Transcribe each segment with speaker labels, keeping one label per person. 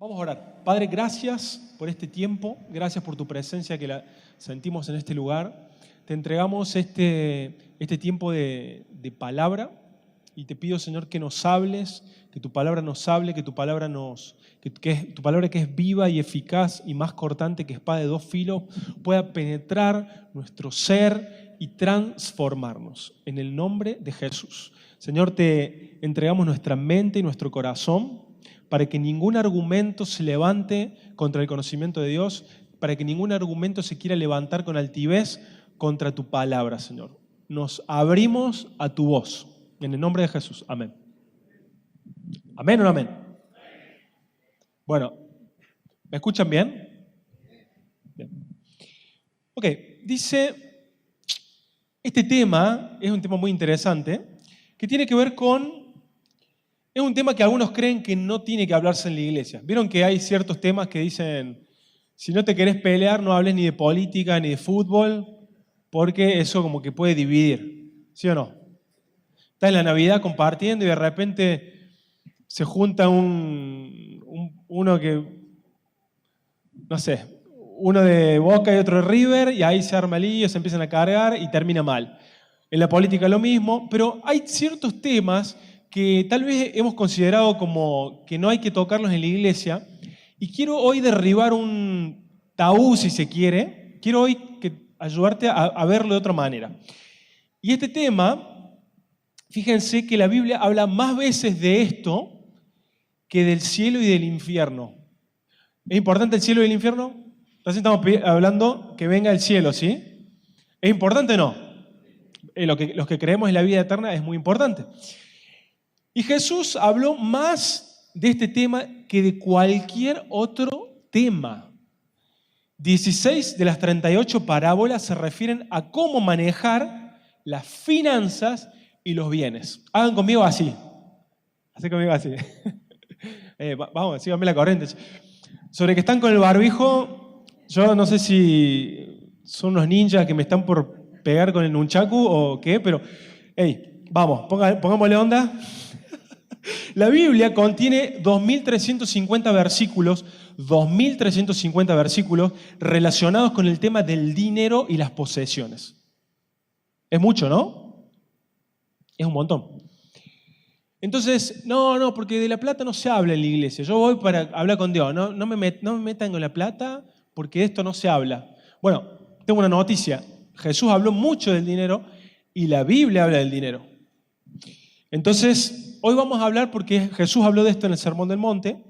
Speaker 1: Vamos a orar. Padre, gracias por este tiempo, gracias por tu presencia que la sentimos en este lugar. Te entregamos este tiempo de palabra y te pido, Señor, que nos hables, que tu palabra nos hable, que tu palabra tu palabra que es viva y eficaz y más cortante que espada de dos filos pueda penetrar nuestro ser y transformarnos. En el nombre de Jesús. Señor, te entregamos nuestra mente y nuestro corazón para que ningún argumento se levante contra el conocimiento de Dios, para que ningún argumento se quiera levantar con altivez contra tu palabra, Señor. Nos abrimos a tu voz. En el nombre de Jesús. Amén. ¿Amén o no amén? Bueno, ¿me escuchan bien? Bien. Ok, dice, este tema es un tema muy interesante, que tiene que ver con... Es un tema que algunos creen que no tiene que hablarse en la iglesia. ¿Vieron que hay ciertos temas que dicen, si no te querés pelear, no hables ni de política ni de fútbol, porque eso como que puede dividir? ¿Sí o no? Estás en la Navidad compartiendo y de repente se junta uno que, no sé, uno de Boca y otro de River, y ahí se arma el lío, se empiezan a cargar y termina mal. En la política lo mismo, pero hay ciertos temas que tal vez hemos considerado como que no hay que tocarlos en la iglesia, y quiero hoy derribar un tabú, si se quiere. Quiero hoy ayudarte a verlo de otra manera. Y este tema, fíjense que la Biblia habla más veces de esto que del cielo y del infierno. ¿Es importante el cielo y el infierno? Recién estamos hablando que venga el cielo, ¿sí? ¿Es importante o no? Los que creemos en la vida eterna es muy importante. Y Jesús habló más de este tema que de cualquier otro tema. 16 de las 38 parábolas se refieren a cómo manejar las finanzas y los bienes. Hagan conmigo así. Hacen conmigo así. Vamos, síganme la corriente. Sobre que están con el barbijo, yo no sé si son unos ninjas que me están por pegar con el nunchaku o qué, pero hey, vamos, pongámosle onda. La Biblia contiene 2.350 versículos relacionados con el tema del dinero y las posesiones. Es mucho, ¿no? Es un montón. Entonces, no, porque de la plata no se habla en la iglesia. Yo voy para hablar con Dios. No me metan con la plata porque de esto no se habla. Bueno, tengo una noticia. Jesús habló mucho del dinero y la Biblia habla del dinero. Entonces, hoy vamos a hablar porque Jesús habló de esto en el Sermón del Monte,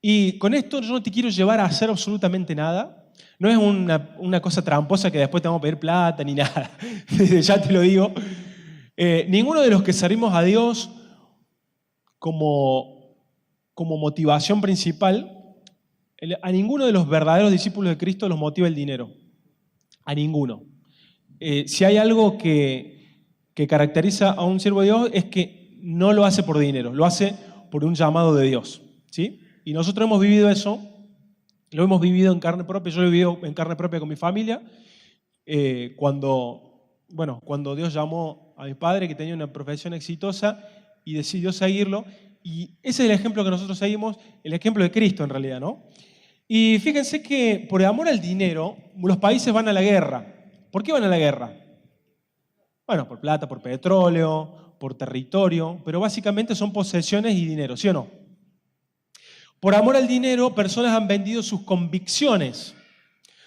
Speaker 1: y con esto yo no te quiero llevar a hacer absolutamente nada. No es una cosa tramposa que después te vamos a pedir plata ni nada. Ya te lo digo. Ninguno de los que servimos a Dios como motivación principal, a ninguno de los verdaderos discípulos de Cristo los motiva el dinero. A ninguno. Si hay algo que caracteriza a un siervo de Dios es que no lo hace por dinero, lo hace por un llamado de Dios, ¿sí? Y nosotros hemos vivido eso, lo hemos vivido en carne propia. Yo lo he vivido en carne propia con mi familia, cuando Dios llamó a mi padre, que tenía una profesión exitosa, y decidió seguirlo, y ese es el ejemplo que nosotros seguimos, el ejemplo de Cristo en realidad, ¿no? Y fíjense que por amor al dinero, los países van a la guerra. ¿Por qué van a la guerra? Bueno, por plata, por petróleo, por territorio, pero básicamente son posesiones y dinero, ¿sí o no? Por amor al dinero, personas han vendido sus convicciones.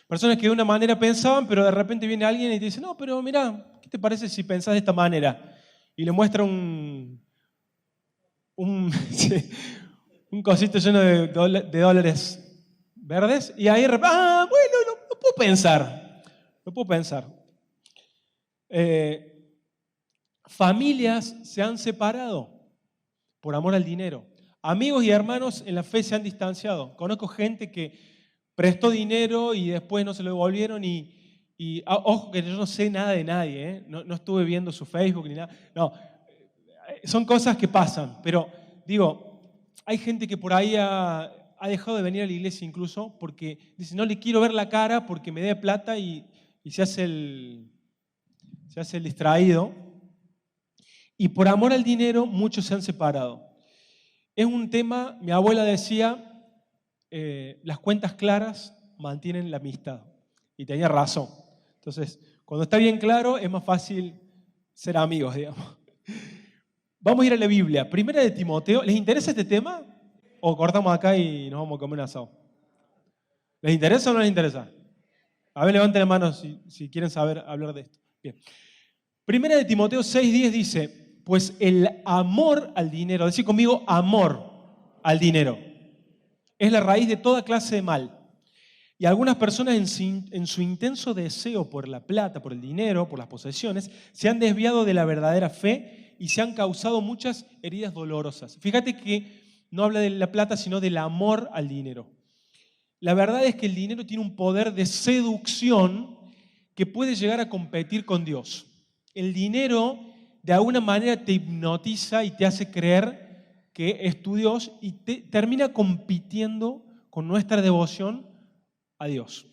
Speaker 1: Personas que de una manera pensaban, pero de repente viene alguien y te dice, no, pero mirá, ¿qué te parece si pensás de esta manera? Y le muestra un cosito lleno de dólares verdes, y ahí bueno, lo puedo pensar. Lo puedo pensar. Familias se han separado por amor al dinero. Amigos y hermanos en la fe se han distanciado. Conozco gente que prestó dinero y después no se lo devolvieron, y ojo que yo no sé nada de nadie, ¿eh? No estuve viendo su Facebook ni nada. No, son cosas que pasan, pero digo, hay gente que por ahí ha dejado de venir a la iglesia incluso porque dice, no le quiero ver la cara porque me dé plata, y se hace el distraído. Y por amor al dinero muchos se han separado. Es un tema, mi abuela decía, las cuentas claras mantienen la amistad. Y tenía razón. Entonces, cuando está bien claro, es más fácil ser amigos, digamos. Vamos a ir a la Biblia. Primera de Timoteo. ¿Les interesa este tema? ¿O cortamos acá y nos vamos a comer un asado? ¿Les interesa o no les interesa? A ver, levanten la mano si quieren saber hablar de esto. Bien. Primera de Timoteo 6:10 dice, pues el amor al dinero, decir conmigo, amor al dinero, es la raíz de toda clase de mal. Y algunas personas en su intenso deseo por la plata, por el dinero, por las posesiones, se han desviado de la verdadera fe y se han causado muchas heridas dolorosas. Fíjate que no habla de la plata, sino del amor al dinero. La verdad es que el dinero tiene un poder de seducción que puede llegar a competir con Dios. El dinero de alguna manera te hipnotiza y te hace creer que es tu Dios y termina compitiendo con nuestra devoción a Dios.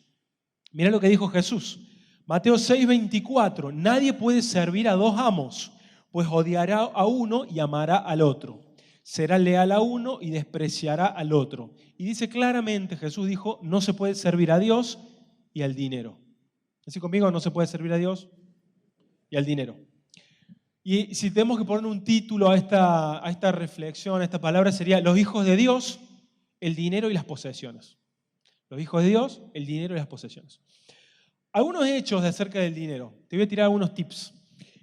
Speaker 1: Mira lo que dijo Jesús. Mateo 6:24. Nadie puede servir a dos amos, pues odiará a uno y amará al otro. Será leal a uno y despreciará al otro. Y dice claramente, Jesús dijo, no se puede servir a Dios y al dinero. Así conmigo, no se puede servir a Dios y al dinero. Y si tenemos que poner un título a esta reflexión, a esta palabra, sería los hijos de Dios, el dinero y las posesiones. Los hijos de Dios, el dinero y las posesiones. Algunos hechos de acerca del dinero. Te voy a tirar algunos tips.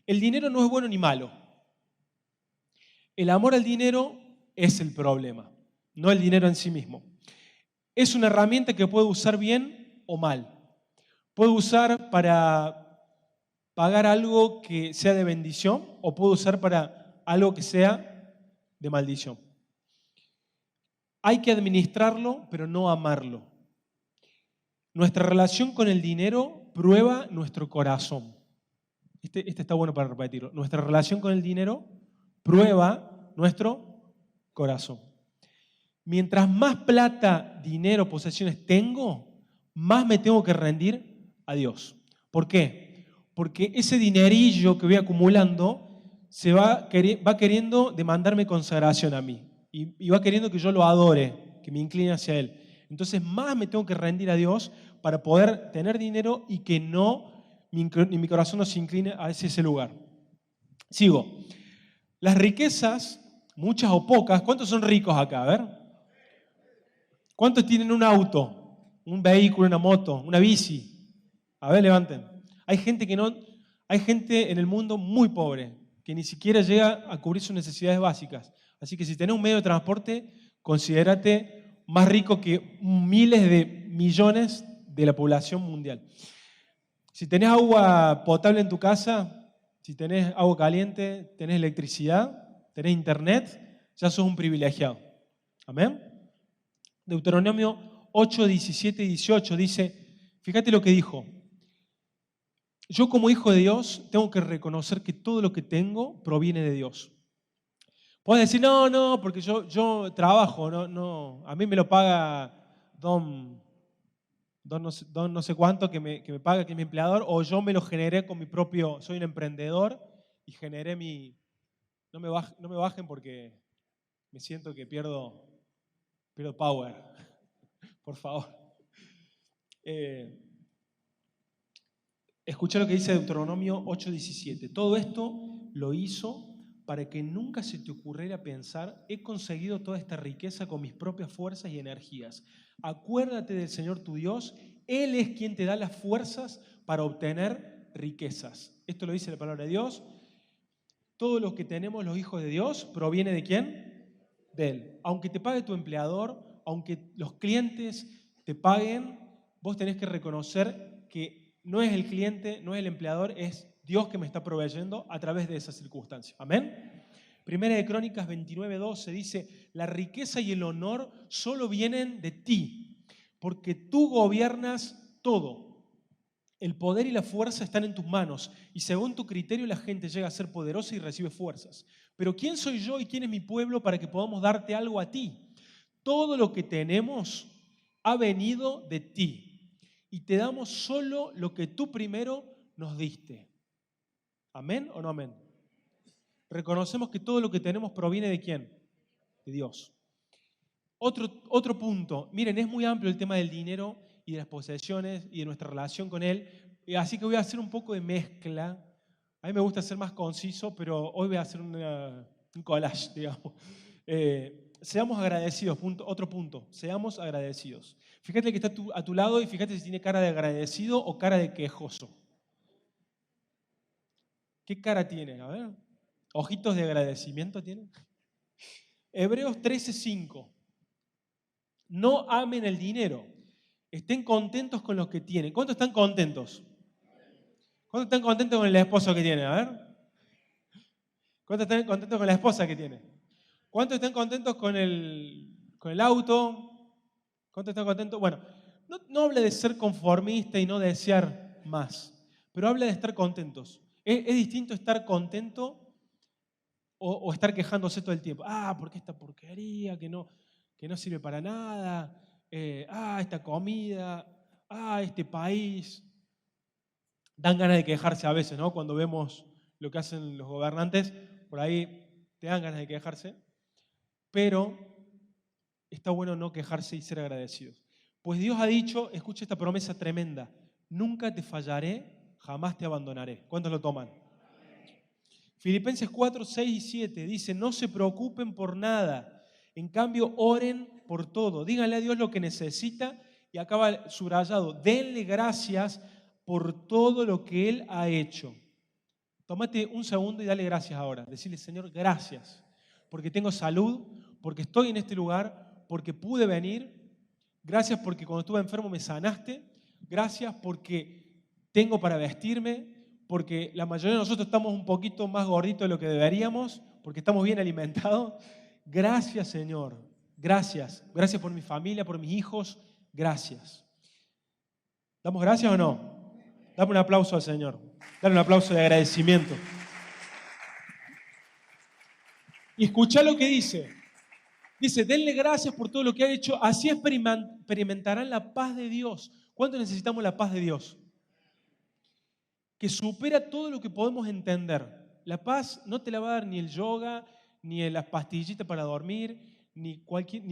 Speaker 1: El dinero no es bueno ni malo. El amor al dinero es el problema, no el dinero en sí mismo. Es una herramienta que puede usar bien o mal. Puede usar para pagar algo que sea de bendición o puede usar para algo que sea de maldición. Hay que administrarlo, pero no amarlo. Nuestra relación con el dinero prueba nuestro corazón. Este está bueno para repetirlo. Nuestra relación con el dinero prueba nuestro corazón. Mientras más plata, dinero, posesiones tengo, más me tengo que rendir a Dios. ¿Por qué? Porque ese dinerillo que voy acumulando va queriendo demandarme consagración a mí y va queriendo que yo lo adore, que me incline hacia Él. Entonces más me tengo que rendir a Dios para poder tener dinero y que mi corazón no se incline hacia ese lugar. Sigo. Las riquezas, muchas o pocas, ¿cuántos son ricos acá? A ver. ¿Cuántos tienen un auto, un vehículo, una moto, una bici? A ver, levanten. Hay gente en el mundo muy pobre que ni siquiera llega a cubrir sus necesidades básicas. Así que si tenés un medio de transporte, considérate más rico que miles de millones de la población mundial. Si tenés agua potable en tu casa, si tenés agua caliente, tenés electricidad, tenés internet, ya sos un privilegiado. Amén. Deuteronomio 8, 17 y 18 dice, fíjate lo que dijo, yo como hijo de Dios tengo que reconocer que todo lo que tengo proviene de Dios. Puedes decir, no, porque yo trabajo, no, a mí me lo paga don no sé cuánto que me paga, que es mi empleador, o yo me lo generé con mi propio, soy un emprendedor y generé no me bajen porque me siento que pierdo power, por favor. Escucha lo que dice Deuteronomio 8:17. Todo esto lo hizo para que nunca se te ocurriera pensar, he conseguido toda esta riqueza con mis propias fuerzas y energías. Acuérdate del Señor tu Dios, Él es quien te da las fuerzas para obtener riquezas. Esto lo dice la palabra de Dios. Todo lo que tenemos los hijos de Dios proviene ¿de quién? De Él. Aunque te pague tu empleador, aunque los clientes te paguen, vos tenés que reconocer que no es el cliente, no es el empleador, es Dios que me está proveyendo a través de esa circunstancia. ¿Amén? Primera de Crónicas 29:12 dice, la riqueza y el honor solo vienen de ti, porque tú gobiernas todo. El poder y la fuerza están en tus manos y según tu criterio la gente llega a ser poderosa y recibe fuerzas. Pero ¿quién soy yo y quién es mi pueblo para que podamos darte algo a ti? Todo lo que tenemos ha venido de ti y te damos solo lo que tú primero nos diste. ¿Amén o no amén? Reconocemos que todo lo que tenemos proviene de ¿quién? De Dios. Otro punto. Miren, es muy amplio el tema del dinero y de las posesiones y de nuestra relación con él. Así que voy a hacer un poco de mezcla. A mí me gusta ser más conciso, pero hoy voy a hacer un collage, digamos. Seamos agradecidos, otro punto. Seamos agradecidos. Fíjate que está a tu lado y fíjate si tiene cara de agradecido o cara de quejoso. ¿Qué cara tiene? A ver. ¿Ojitos de agradecimiento tiene? Hebreos 13:5. No amen el dinero. Estén contentos con lo que tienen. ¿Cuántos están contentos? ¿Cuántos están contentos con el esposo que tienen? A ver. ¿Cuántos están contentos con la esposa que tienen? ¿Cuántos están contentos con el auto? ¿Cuántos están contentos? Bueno, no habla de ser conformista y no desear más, pero habla de estar contentos. Es distinto estar contento o estar quejándose todo el tiempo. ¿Por qué esta porquería que no sirve para nada? Esta comida, este país. Dan ganas de quejarse a veces, ¿no? Cuando vemos lo que hacen los gobernantes, por ahí te dan ganas de quejarse, pero está bueno no quejarse y ser agradecidos. Pues Dios ha dicho, escucha esta promesa tremenda, nunca te fallaré, jamás te abandonaré. ¿Cuántos lo toman? Filipenses 4, 6 y 7 dice, no se preocupen por nada, en cambio oren por todo. Díganle a Dios lo que necesita y acaba subrayado, denle gracias por todo lo que Él ha hecho. Tómate un segundo y dale gracias ahora. Decirle, Señor, gracias, porque tengo salud, porque estoy en este lugar, porque pude venir. Gracias porque cuando estuve enfermo me sanaste. Gracias porque tengo para vestirme, porque la mayoría de nosotros estamos un poquito más gorditos de lo que deberíamos, porque estamos bien alimentados. Gracias, Señor. Gracias. Gracias por mi familia, por mis hijos. Gracias. ¿Damos gracias o no? Dame un aplauso al Señor. Dale un aplauso de agradecimiento. Y escucha lo que dice. Dice, denle gracias por todo lo que ha hecho, así experimentarán la paz de Dios. ¿Cuánto necesitamos la paz de Dios? Que supera todo lo que podemos entender. La paz no te la va a dar ni el yoga, ni las pastillitas para dormir, ni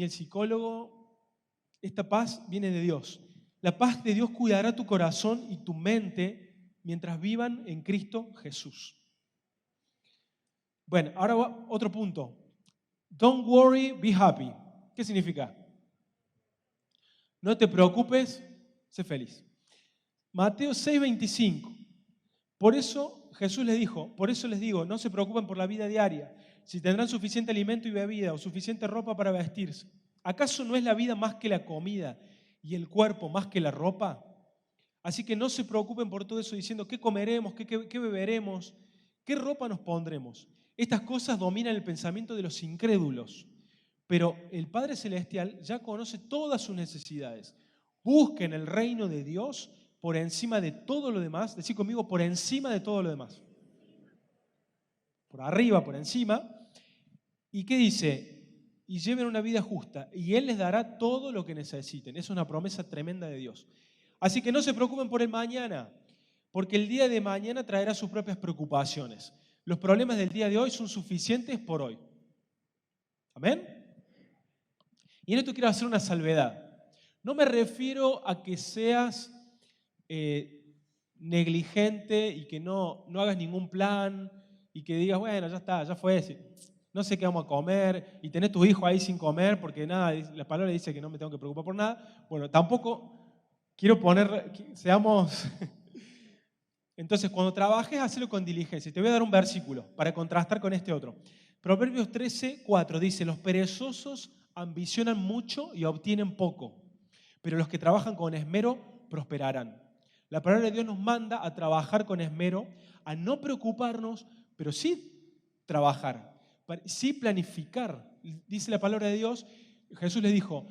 Speaker 1: el psicólogo. Esta paz viene de Dios. La paz de Dios cuidará tu corazón y tu mente mientras vivan en Cristo Jesús. Bueno, ahora otro punto. Don't worry, be happy. ¿Qué significa? No te preocupes, sé feliz. Mateo 6:25. Por eso Jesús les dijo, por eso les digo, no se preocupen por la vida diaria, si tendrán suficiente alimento y bebida o suficiente ropa para vestirse. ¿Acaso no es la vida más que la comida y el cuerpo más que la ropa? Así que no se preocupen por todo eso diciendo qué comeremos, qué beberemos, qué ropa nos pondremos. Estas cosas dominan el pensamiento de los incrédulos, pero el Padre Celestial ya conoce todas sus necesidades. Busquen el reino de Dios por encima de todo lo demás. Decí conmigo, por encima de todo lo demás. Por arriba, por encima. ¿Y qué dice? Y lleven una vida justa, y Él les dará todo lo que necesiten. Es una promesa tremenda de Dios. Así que no se preocupen por el mañana, porque el día de mañana traerá sus propias preocupaciones. Los problemas del día de hoy son suficientes por hoy. ¿Amén? Y en esto quiero hacer una salvedad. No me refiero a que seas negligente y que no hagas ningún plan y que digas, bueno, ya está, ya fue, no sé qué vamos a comer y tenés tu hijo ahí sin comer porque nada, la palabra dice que no me tengo que preocupar por nada. Bueno, tampoco quiero seamos... Entonces, cuando trabajes, hazlo con diligencia. Te voy a dar un versículo para contrastar con este otro. Proverbios 13:4 dice, los perezosos ambicionan mucho y obtienen poco, pero los que trabajan con esmero prosperarán. La palabra de Dios nos manda a trabajar con esmero, a no preocuparnos, pero sí trabajar, sí planificar. Dice la palabra de Dios, Jesús les dijo,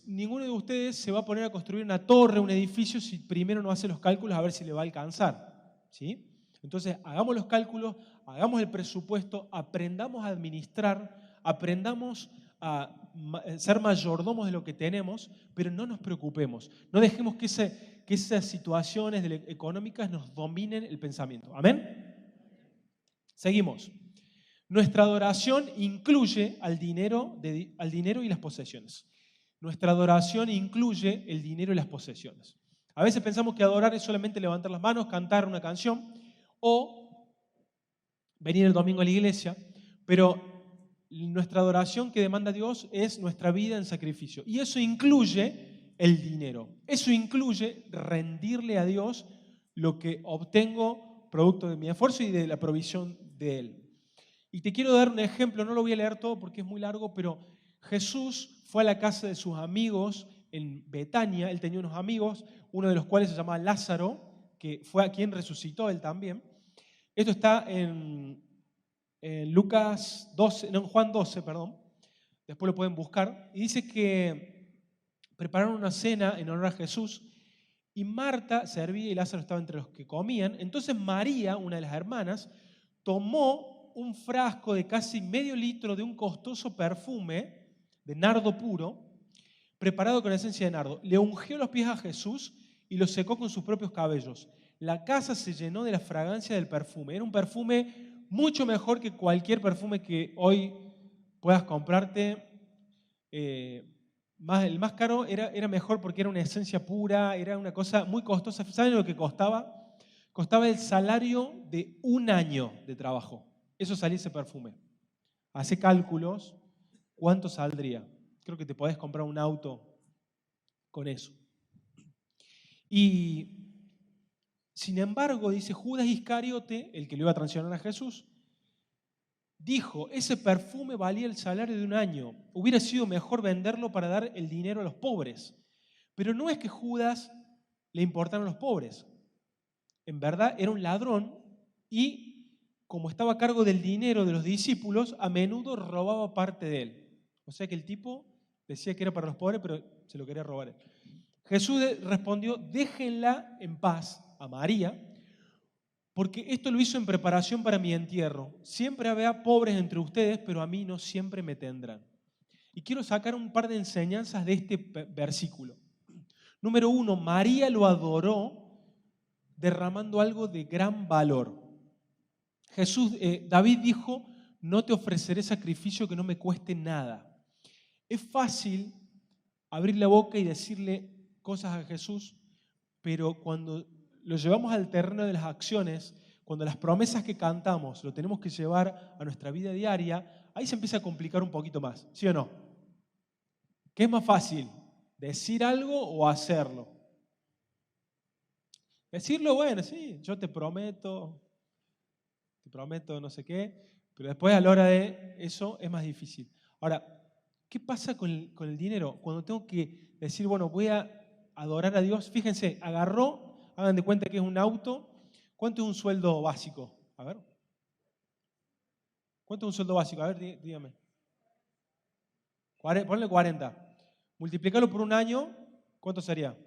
Speaker 1: ninguno de ustedes se va a poner a construir una torre, un edificio, si primero no hace los cálculos a ver si le va a alcanzar. ¿Sí? Entonces, hagamos los cálculos, hagamos el presupuesto, aprendamos a administrar, aprendamos a ser mayordomos de lo que tenemos, pero no nos preocupemos. No dejemos que esas situaciones económicas nos dominen el pensamiento. ¿Amén? Seguimos. Nuestra adoración incluye al dinero y las posesiones. Nuestra adoración incluye el dinero y las posesiones. A veces pensamos que adorar es solamente levantar las manos, cantar una canción o venir el domingo a la iglesia, pero nuestra adoración que demanda Dios es nuestra vida en sacrificio. Y eso incluye el dinero. Eso incluye rendirle a Dios lo que obtengo producto de mi esfuerzo y de la provisión de Él. Y te quiero dar un ejemplo, no lo voy a leer todo porque es muy largo, pero Jesús fue a la casa de sus amigos en Betania. Él tenía unos amigos, uno de los cuales se llamaba Lázaro, que fue a quien resucitó él también. Esto está en Lucas 12, no, en Juan 12, perdón. Después lo pueden buscar. Y dice que prepararon una cena en honor a Jesús y Marta servía y Lázaro estaba entre los que comían. Entonces María, una de las hermanas, tomó un frasco de casi medio litro de un costoso perfume de nardo puro, preparado con esencia de nardo. Le ungió los pies a Jesús y los secó con sus propios cabellos. La casa se llenó de la fragancia del perfume. Era un perfume mucho mejor que cualquier perfume que hoy puedas comprarte. El más caro era mejor porque era una esencia pura, era una cosa muy costosa. ¿Saben lo que costaba? Costaba el salario de un año de trabajo. Eso salía ese perfume. Hace cálculos, ¿cuánto saldría? Creo que te podés comprar un auto con eso. Y sin embargo, dice Judas Iscariote, el que lo iba a traicionar a Jesús, dijo, ese perfume valía el salario de un año. Hubiera sido mejor venderlo para dar el dinero a los pobres. Pero no es que Judas le importaran los pobres. En verdad era un ladrón y como estaba a cargo del dinero de los discípulos, a menudo robaba parte de él. O sea que el tipo decía que era para los pobres, pero se lo quería robar él. Jesús respondió, déjenla en paz a María, porque esto lo hizo en preparación para mi entierro. Siempre habrá pobres entre ustedes, pero a mí no siempre me tendrán. Y quiero sacar un par de enseñanzas de este versículo. Número 1, María lo adoró derramando algo de gran valor. David dijo, no te ofreceré sacrificio que no me cueste nada. Es fácil abrir la boca y decirle cosas a Jesús, pero cuando lo llevamos al terreno de las acciones, cuando las promesas que cantamos lo tenemos que llevar a nuestra vida diaria, ahí se empieza a complicar un poquito más, ¿sí o no? ¿Qué es más fácil? ¿Decir algo o hacerlo? Decirlo, bueno, sí, yo te prometo no sé qué, pero después a la hora de eso es más difícil. Ahora, ¿qué pasa con el dinero? Cuando tengo que decir, bueno, voy a adorar a Dios, fíjense, agarró, hagan de cuenta que es un auto, ¿cuánto es un sueldo básico? A ver. ¿Cuánto es un sueldo básico? A ver, dígame. Ponle 40. Multiplicarlo por un año, ¿cuánto sería?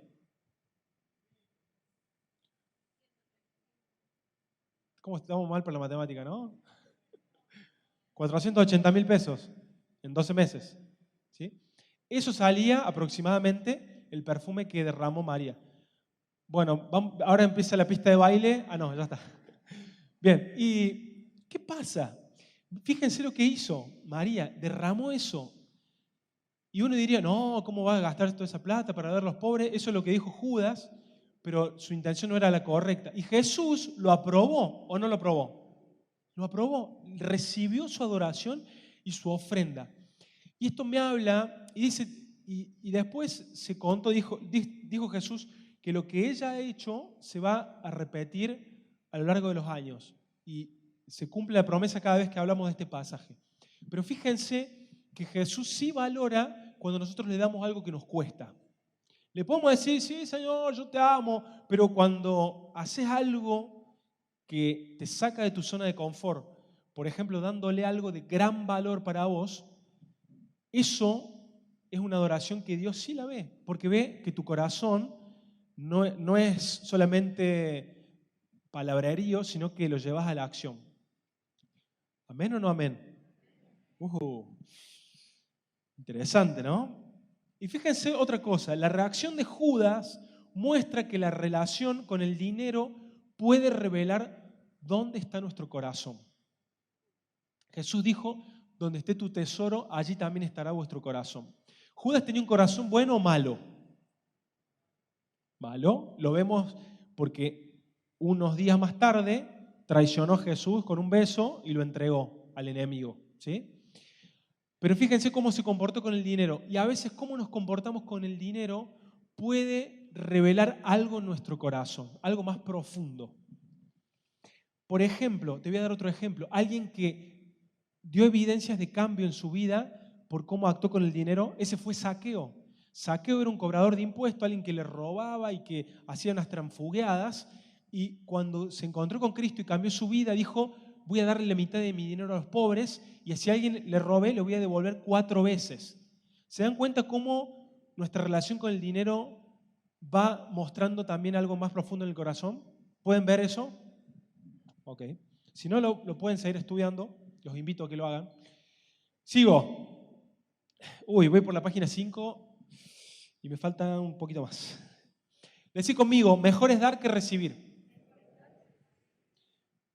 Speaker 1: ¿Cómo estamos mal por la matemática, no? 480.000 pesos en 12 meses. ¿Sí? Eso salía aproximadamente el perfume que derramó María. Bueno, ahora empieza la pista de baile. Ah, no, ya está. Bien, ¿y qué pasa? Fíjense lo que hizo María, derramó eso. Y uno diría, no, ¿cómo va a gastar toda esa plata para dar a los pobres? Eso es lo que dijo Judas, pero su intención no era la correcta. Y Jesús lo aprobó o no lo aprobó. Lo aprobó, recibió su adoración y su ofrenda. Y esto me habla, y dice, y después se contó, dijo Jesús, que lo que ella ha hecho se va a repetir a lo largo de los años. Y se cumple la promesa cada vez que hablamos de este pasaje. Pero fíjense que Jesús sí valora cuando nosotros le damos algo que nos cuesta. Le podemos decir, sí, Señor, yo te amo, pero cuando haces algo que te saca de tu zona de confort, por ejemplo, dándole algo de gran valor para vos, eso es una adoración que Dios sí la ve, porque ve que tu corazón no es solamente palabrerío, sino que lo llevas a la acción. ¿Amén o no amén? Interesante, ¿no? Y fíjense otra cosa, la reacción de Judas muestra que la relación con el dinero puede revelar dónde está nuestro corazón. Jesús dijo, donde esté tu tesoro, allí también estará vuestro corazón. ¿Judas tenía un corazón bueno o malo? Malo. Lo vemos porque unos días más tarde traicionó a Jesús con un beso y lo entregó al enemigo, ¿sí? Pero fíjense cómo se comportó con el dinero. Y a veces cómo nos comportamos con el dinero puede revelar algo en nuestro corazón, algo más profundo. Por ejemplo, te voy a dar otro ejemplo. Alguien que dio evidencias de cambio en su vida por cómo actuó con el dinero, ese fue Zaqueo. Zaqueo era un cobrador de impuestos, alguien que le robaba y que hacía unas transfugueadas. Y cuando se encontró con Cristo y cambió su vida, dijo, voy a darle la mitad de mi dinero a los pobres y si a alguien le robé, le voy a devolver 4 veces. ¿Se dan cuenta cómo nuestra relación con el dinero va mostrando también algo más profundo en el corazón? ¿Pueden ver eso? Ok. Si no, lo pueden seguir estudiando. Los invito a que lo hagan. Sigo. Voy por la página 5 y me falta un poquito más. Decí conmigo, mejor es dar que recibir.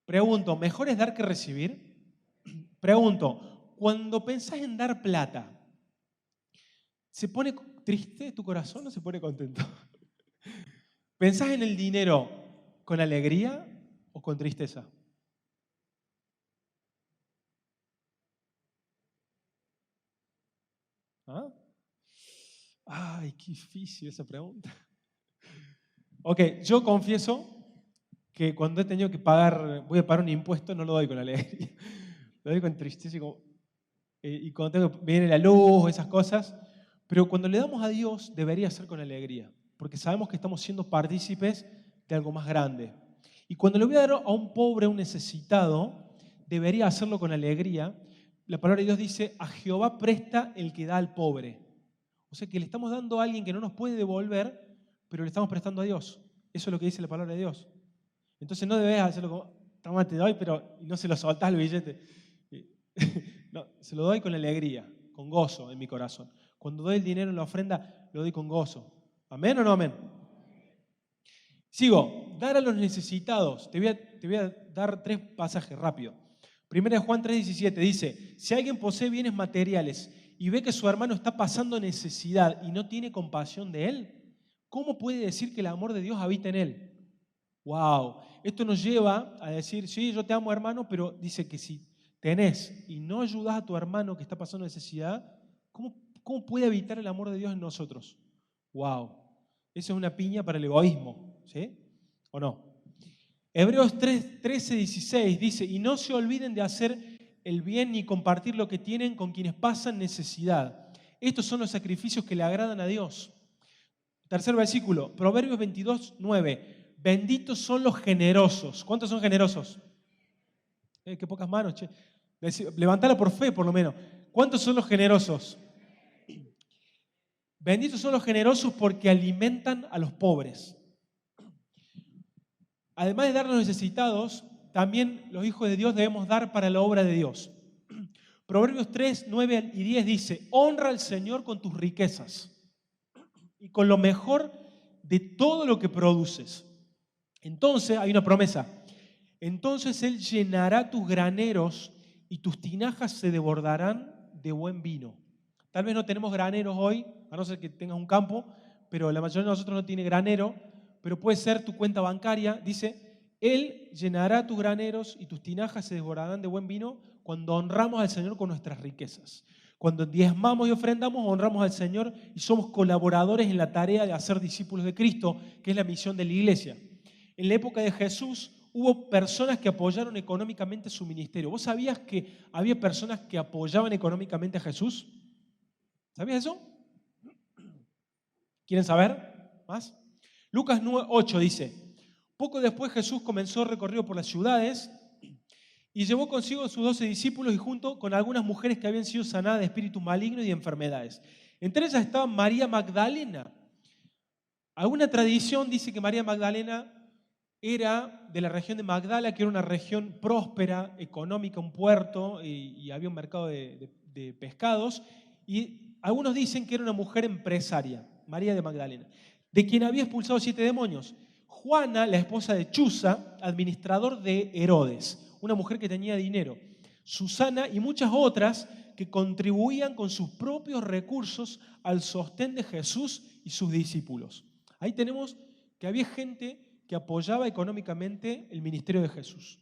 Speaker 1: Pregunto, ¿mejor es dar que recibir? Pregunto, cuando pensás en dar plata, ¿se pone triste tu corazón o se pone contento? ¿Pensás en el dinero con alegría o con tristeza? ¿Ah? Ay, qué difícil esa pregunta. Ok, yo confieso que cuando he tenido que pagar, voy a pagar un impuesto, no lo doy con alegría. Lo doy con tristeza y cuando viene la luz, esas cosas. Pero cuando le damos a Dios, debería ser con alegría, porque sabemos que estamos siendo partícipes de algo más grande. Y cuando le voy a dar a un pobre, a un necesitado, debería hacerlo con alegría. La palabra de Dios dice, a Jehová presta el que da al pobre. O sea que le estamos dando a alguien que no nos puede devolver, pero le estamos prestando a Dios. Eso es lo que dice la palabra de Dios. Entonces no debes hacerlo como, toma, te doy, pero no se lo soltás el billete. No, se lo doy con alegría, con gozo en mi corazón. Cuando doy el dinero en la ofrenda, lo doy con gozo. ¿Amén o no amén? Sigo, dar a los necesitados. Te voy a dar 3 pasajes rápido. Primera de Juan 3:17 dice, si alguien posee bienes materiales y ve que su hermano está pasando necesidad y no tiene compasión de él, ¿cómo puede decir que el amor de Dios habita en él? Wow, esto nos lleva a decir, sí, yo te amo hermano, pero dice que si tenés y no ayudás a tu hermano que está pasando necesidad, ¿cómo puede habitar el amor de Dios en nosotros? Wow, eso es una piña para el egoísmo, ¿sí? ¿O no? Hebreos 13:16 dice, y no se olviden de hacer el bien ni compartir lo que tienen con quienes pasan necesidad. Estos son los sacrificios que le agradan a Dios. Tercer versículo, Proverbios 22:9. Benditos son los generosos. ¿Cuántos son generosos? Qué pocas manos, che. Levantala por fe, por lo menos. ¿Cuántos son los generosos? Benditos son los generosos porque alimentan a los pobres. Además de dar a los necesitados, también los hijos de Dios debemos dar para la obra de Dios. Proverbios 3:9 y 10 dice, honra al Señor con tus riquezas y con lo mejor de todo lo que produces. Entonces, hay una promesa, entonces Él llenará tus graneros y tus tinajas se desbordarán de buen vino. Tal vez no tenemos graneros hoy, a no ser que tengas un campo, pero la mayoría de nosotros no tiene granero, pero puede ser tu cuenta bancaria. Dice, Él llenará tus graneros y tus tinajas se desbordarán de buen vino cuando honramos al Señor con nuestras riquezas. Cuando diezmamos y ofrendamos, honramos al Señor y somos colaboradores en la tarea de hacer discípulos de Cristo, que es la misión de la iglesia. En la época de Jesús hubo personas que apoyaron económicamente su ministerio. ¿Vos sabías que había personas que apoyaban económicamente a Jesús? ¿Sabías eso? ¿Quieren saber más? Lucas 8 dice, poco después Jesús comenzó el recorrido por las ciudades y llevó consigo a sus 12 discípulos y junto con algunas mujeres que habían sido sanadas de espíritus malignos y de enfermedades. Entre ellas estaba María Magdalena. Alguna tradición dice que María Magdalena era de la región de Magdala, que era una región próspera, económica, un puerto y había un mercado de pescados. Y algunos dicen que era una mujer empresaria, María de Magdalena, de quien había expulsado 7 demonios. Juana, la esposa de Chuza, administrador de Herodes, una mujer que tenía dinero. Susana y muchas otras que contribuían con sus propios recursos al sostén de Jesús y sus discípulos. Ahí tenemos que había gente que apoyaba económicamente el ministerio de Jesús.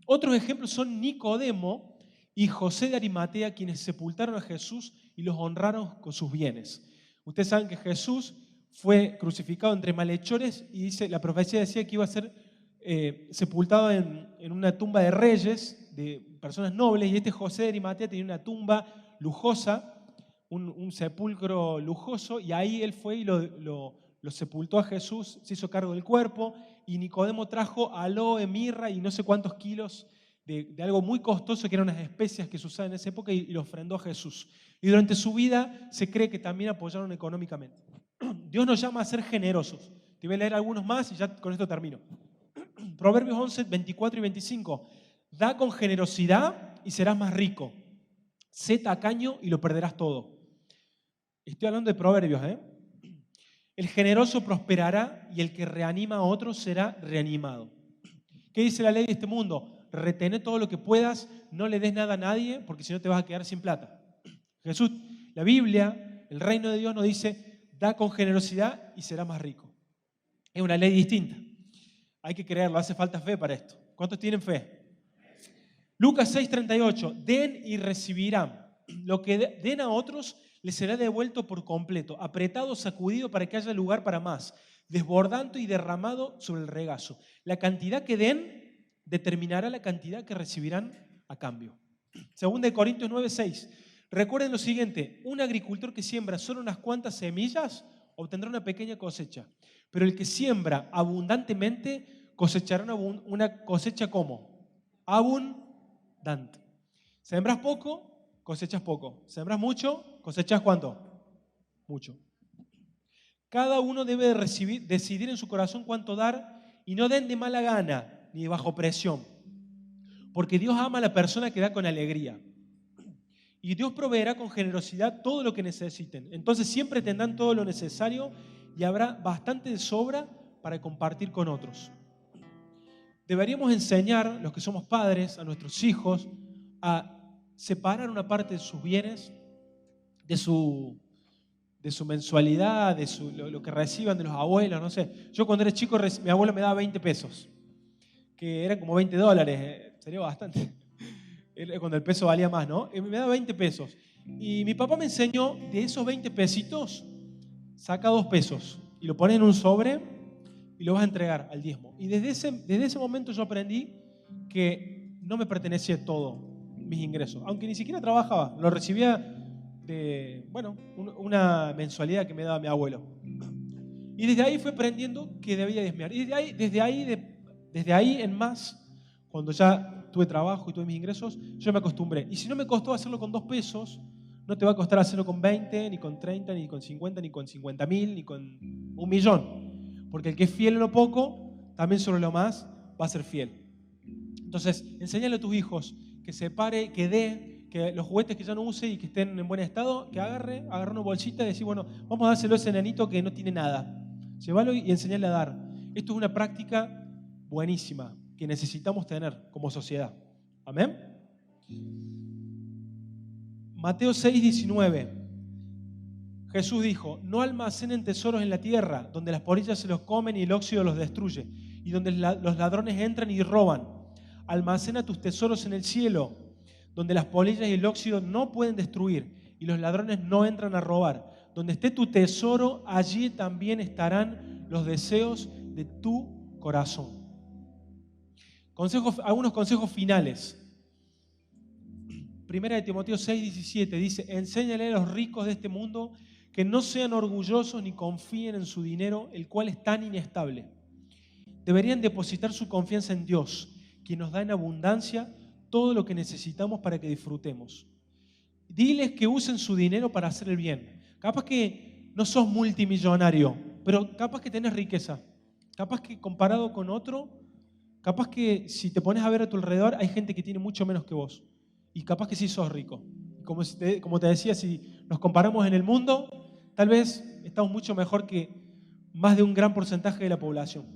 Speaker 1: Otros ejemplos son Nicodemo y José de Arimatea, quienes sepultaron a Jesús y los honraron con sus bienes. Ustedes saben que Jesús fue crucificado entre malhechores y la profecía decía que iba a ser sepultado en una tumba de reyes, de personas nobles, y este José de Arimatea tenía una tumba lujosa, un sepulcro lujoso, y ahí él fue y lo sepultó a Jesús, se hizo cargo del cuerpo, y Nicodemo trajo aloe, mirra y no sé cuántos kilos de algo muy costoso, que eran unas especias que se usaban en esa época, y lo ofrendó a Jesús. Y durante su vida se cree que también apoyaron económicamente. Dios nos llama a ser generosos. Te voy a leer algunos más y ya con esto termino. Proverbios 11, 24 y 25. Da con generosidad y serás más rico. Sé tacaño y lo perderás todo. Estoy hablando de proverbios, ¿eh? El generoso prosperará y el que reanima a otros será reanimado. ¿Qué dice la ley de este mundo? Retén todo lo que puedas, no le des nada a nadie, porque si no te vas a quedar sin plata. Jesús, la Biblia, el reino de Dios nos dice, da con generosidad y serás más rico. Es una ley distinta. Hay que creerlo, hace falta fe para esto. ¿Cuántos tienen fe? Lucas 6:38, den y recibirán. Lo que den a otros les será devuelto por completo, apretado, sacudido para que haya lugar para más, desbordando y derramado sobre el regazo. La cantidad que den determinará la cantidad que recibirán a cambio. 2 Corintios 9:6. Recuerden lo siguiente, un agricultor que siembra solo unas cuantas semillas obtendrá una pequeña cosecha, pero el que siembra abundantemente cosechará una cosecha ¿cómo? Abundante. Sembras poco, cosechas poco. Sembras mucho, cosechas ¿cuánto? Mucho. Cada uno debe decidir en su corazón cuánto dar y no den de mala gana ni bajo presión, porque Dios ama a la persona que da con alegría. Y Dios proveerá con generosidad todo lo que necesiten. Entonces siempre tendrán todo lo necesario y habrá bastante de sobra para compartir con otros. Deberíamos enseñar, los que somos padres, a nuestros hijos a separar una parte de sus bienes, de su mensualidad, de lo que reciban de los abuelos, no sé. Yo cuando era chico, mi abuelo me daba 20 pesos, que eran como $20, sería bastante. Cuando el peso valía más, ¿no? Me daba 20 pesos. Y mi papá me enseñó, de esos 20 pesitos, saca 2 pesos y lo pones en un sobre y lo vas a entregar al diezmo. Y desde ese momento yo aprendí que no me pertenecía todo mis ingresos, aunque ni siquiera trabajaba, lo recibía de, una mensualidad que me daba mi abuelo. Y desde ahí fui aprendiendo que debía diezmear. Y desde ahí en más, cuando ya tuve trabajo y tuve mis ingresos, yo me acostumbré. Y si no me costó hacerlo con 2 pesos, no te va a costar hacerlo con 20, ni con 30, ni con 50, ni con 50.000, ni con 1.000.000. Porque el que es fiel en lo poco, también sobre lo más va a ser fiel. Entonces, enséñale a tus hijos que separe, que dé, que los juguetes que ya no use y que estén en buen estado, que agarre una bolsita y decir, bueno, vamos a dárselo a ese nenito que no tiene nada. Llévalo y enseñarle a dar. Esto es una práctica buenísima que necesitamos tener como sociedad. Amén. Mateo 6:19. Jesús dijo, no almacenen tesoros en la tierra, donde las polillas se los comen y el óxido los destruye, y donde los ladrones entran y roban. Almacena tus tesoros en el cielo, donde las polillas y el óxido no pueden destruir, y los ladrones no entran a robar. Donde esté tu tesoro, allí también estarán los deseos de tu corazón. Algunos consejos finales. Primera de Timoteo 6:17 dice, enséñale a los ricos de este mundo que no sean orgullosos ni confíen en su dinero, el cual es tan inestable. Deberían depositar su confianza en Dios, quien nos da en abundancia todo lo que necesitamos para que disfrutemos. Diles que usen su dinero para hacer el bien. Capaz que no sos multimillonario, pero capaz que tenés riqueza. Capaz que comparado con otro, capaz que si te pones a ver a tu alrededor, hay gente que tiene mucho menos que vos. Y capaz que sí sos rico. Como te decía, si nos comparamos en el mundo, tal vez estamos mucho mejor que más de un gran porcentaje de la población.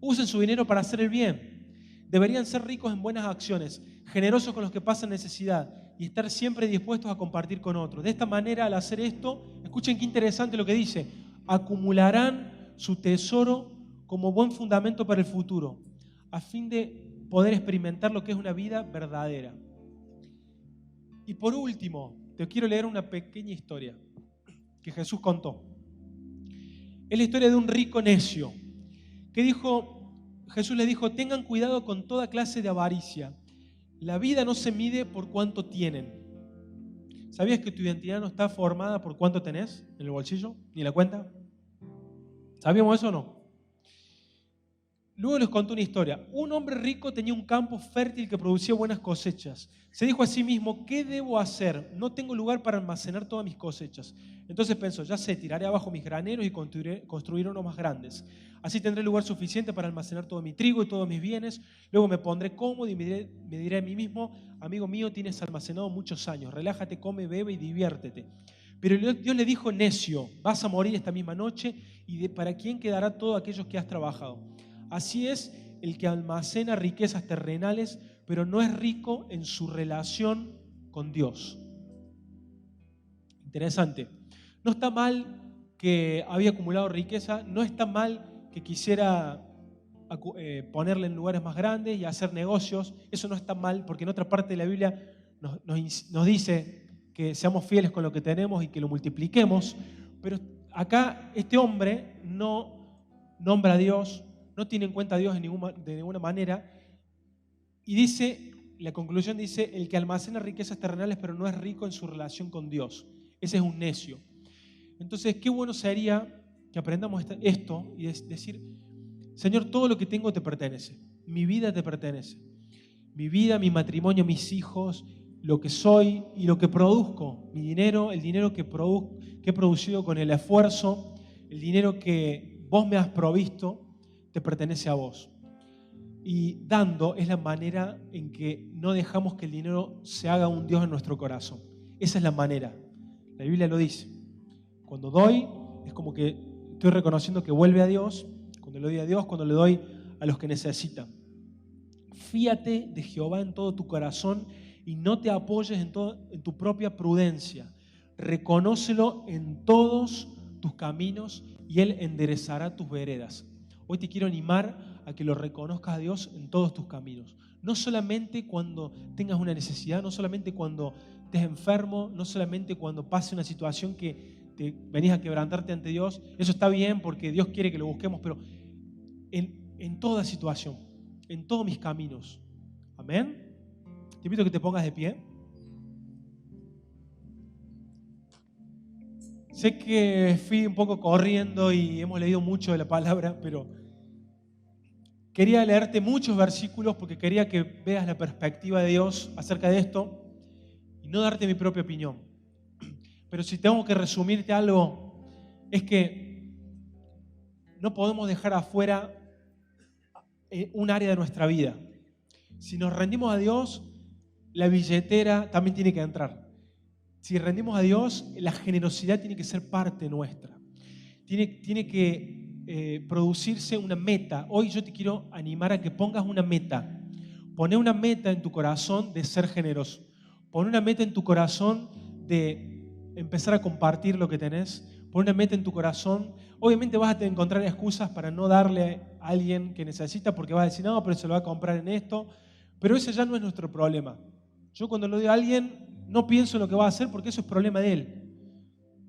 Speaker 1: Usen su dinero para hacer el bien. Deberían ser ricos en buenas acciones. generosos con los que pasan necesidad y estar siempre dispuestos a compartir con otros. De esta manera, al hacer esto, escuchen qué interesante lo que dice, acumularán su tesoro como buen fundamento para el futuro, a fin de poder experimentar lo que es una vida verdadera. Y por último, te quiero leer una pequeña historia que Jesús contó. Es la historia de un rico necio que Jesús le dijo, tengan cuidado con toda clase de avaricia. La vida no se mide por cuánto tienen. ¿Sabías que tu identidad no está formada por cuánto tenés en el bolsillo ni en la cuenta? ¿Sabíamos eso o no? Luego les contó una historia. Un hombre rico tenía un campo fértil que producía buenas cosechas. Se dijo a sí mismo, ¿qué debo hacer? No tengo lugar para almacenar todas mis cosechas. Entonces pensó, ya sé, tiraré abajo mis graneros y construiré unos más grandes. Así tendré lugar suficiente para almacenar todo mi trigo y todos mis bienes. Luego me pondré cómodo y me diré a mí mismo, amigo mío, tienes almacenado muchos años. Relájate, come, bebe y diviértete. Pero Dios le dijo, necio, vas a morir esta misma noche y ¿para quién quedará todo aquellos que has trabajado? Así es el que almacena riquezas terrenales, pero no es rico en su relación con Dios. Interesante. No está mal que había acumulado riqueza, no está mal que quisiera ponerle en lugares más grandes y hacer negocios. Eso no está mal, porque en otra parte de la Biblia nos dice que seamos fieles con lo que tenemos y que lo multipliquemos. Pero acá este hombre no nombra a Dios, no tiene en cuenta a Dios de ninguna manera, y dice, la conclusión dice, el que almacena riquezas terrenales pero no es rico en su relación con Dios. Ese es un necio. Entonces, qué bueno sería que aprendamos esto y decir, Señor, todo lo que tengo te pertenece, mi vida te pertenece, mi vida, mi matrimonio, mis hijos, lo que soy y lo que produzco, mi dinero, el dinero que he producido con el esfuerzo, el dinero que vos me has provisto, te pertenece a vos. Y dando es la manera en que no dejamos que el dinero se haga un Dios en nuestro corazón. Esa es la manera. La Biblia lo dice. Cuando doy, es como que estoy reconociendo que vuelve a Dios. Cuando le doy a Dios, cuando le doy a los que necesitan. Fíate de Jehová en todo tu corazón y no te apoyes en tu propia prudencia. Reconócelo en todos tus caminos y Él enderezará tus veredas. Hoy te quiero animar a que lo reconozcas a Dios en todos tus caminos. No solamente cuando tengas una necesidad, no solamente cuando estés enfermo, no solamente cuando pase una situación que te venís a quebrantarte ante Dios. Eso está bien porque Dios quiere que lo busquemos, pero en toda situación, en todos mis caminos. Amén. Te invito a que te pongas de pie. Sé que fui un poco corriendo y hemos leído mucho de la palabra, pero quería leerte muchos versículos porque quería que veas la perspectiva de Dios acerca de esto y no darte mi propia opinión. Pero si tengo que resumirte algo, es que no podemos dejar afuera un área de nuestra vida. Si nos rendimos a Dios, la billetera también tiene que entrar. Si rendimos a Dios, la generosidad tiene que ser parte nuestra. Tiene que producirse una meta. Hoy yo te quiero animar a que pongas una meta. Poné una meta en tu corazón de ser generoso. Poné una meta en tu corazón de empezar a compartir lo que tenés. Poné una meta en tu corazón. Obviamente vas a encontrar excusas para no darle a alguien que necesita porque vas a decir, no, pero se lo va a comprar en esto. Pero ese ya no es nuestro problema. Yo cuando lo doy a alguien no pienso en lo que va a hacer porque eso es problema de él.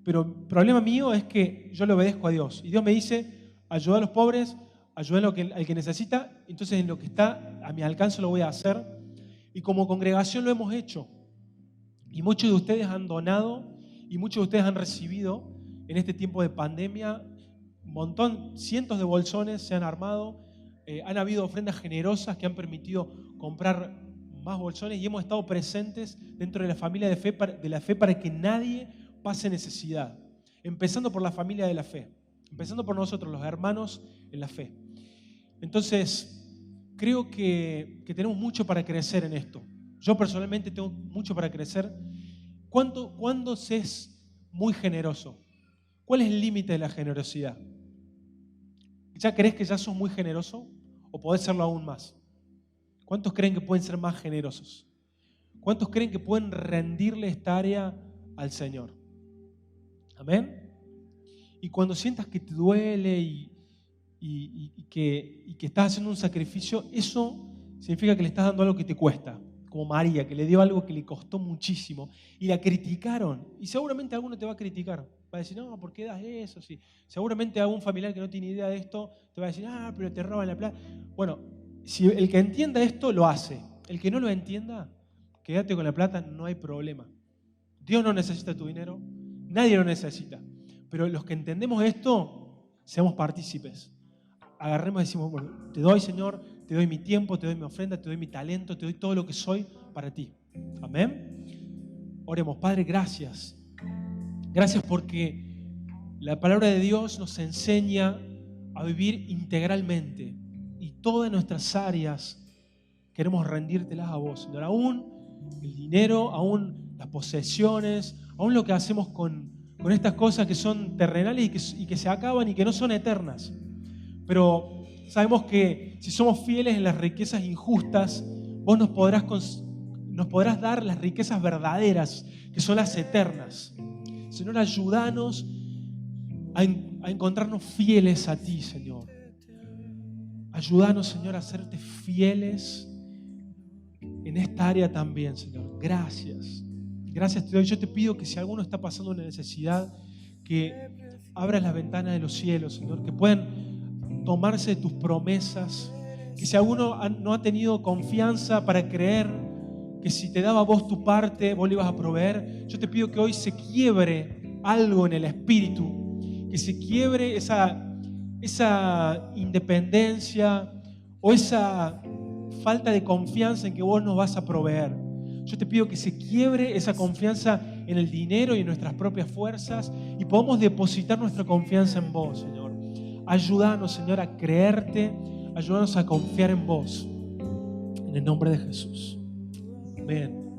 Speaker 1: Pero el problema mío es que yo le obedezco a Dios. Y Dios me dice, ayuda a los pobres, ayuda al que necesita. Entonces en lo que está a mi alcance lo voy a hacer. Y como congregación lo hemos hecho. Y muchos de ustedes han donado y muchos de ustedes han recibido en este tiempo de pandemia un montón, cientos de bolsones se han armado. Han habido ofrendas generosas que han permitido comprar más bolsones y hemos estado presentes dentro de la familia de la fe para que nadie pase necesidad. Empezando por la familia de la fe, empezando por nosotros, los hermanos en la fe. Entonces, creo que tenemos mucho para crecer en esto. Yo personalmente tengo mucho para crecer. ¿Cuándo se es muy generoso? ¿Cuál es el límite de la generosidad? ¿Ya crees que ya sos muy generoso o podés serlo aún más? ¿Cuántos creen que pueden ser más generosos? ¿Cuántos creen que pueden rendirle esta área al Señor? Amén. Y cuando sientas que te duele y que estás haciendo un sacrificio, eso significa que le estás dando algo que te cuesta. Como María, que le dio algo que le costó muchísimo. Y la criticaron. Y seguramente alguno te va a criticar. Va a decir, no, ¿por qué das eso? Sí. Seguramente algún familiar que no tiene idea de esto te va a decir, pero te roban la plata. Bueno, si el que entienda esto lo hace. El que no lo entienda, quédate con la plata, no hay problema. Dios no necesita tu dinero, nadie lo necesita. Pero los que entendemos esto, seamos partícipes. Agarremos y decimos, bueno, te doy, Señor, te doy mi tiempo, te doy mi ofrenda, te doy mi talento, te doy todo lo que soy para ti. Amén. Oremos, Padre, gracias. Gracias porque la palabra de Dios nos enseña a vivir integralmente y todas nuestras áreas queremos rendírtelas a vos, Señor. Aún el dinero, aún las posesiones, aún lo que hacemos con estas cosas que son terrenales y que se acaban y que no son eternas. Pero sabemos que si somos fieles en las riquezas injustas, vos nos podrás dar las riquezas verdaderas, que son las eternas. Señor, ayúdanos a encontrarnos fieles a ti, Señor. Ayúdanos, Señor, a serte fieles en esta área también, Señor. Gracias. Gracias te doy. Yo te pido que si alguno está pasando una necesidad, que abras las ventanas de los cielos, Señor, que puedan tomarse de tus promesas, que si alguno no ha tenido confianza para creer que si te daba vos tu parte, vos le ibas a proveer, yo te pido que hoy se quiebre algo en el espíritu, que se quiebre esa independencia o esa falta de confianza en que vos nos vas a proveer. Yo te pido que se quiebre esa confianza en el dinero y en nuestras propias fuerzas y podamos depositar nuestra confianza en vos, Señor. Ayúdanos, Señor, a creerte, ayúdanos a confiar en vos. En el nombre de Jesús. Amén.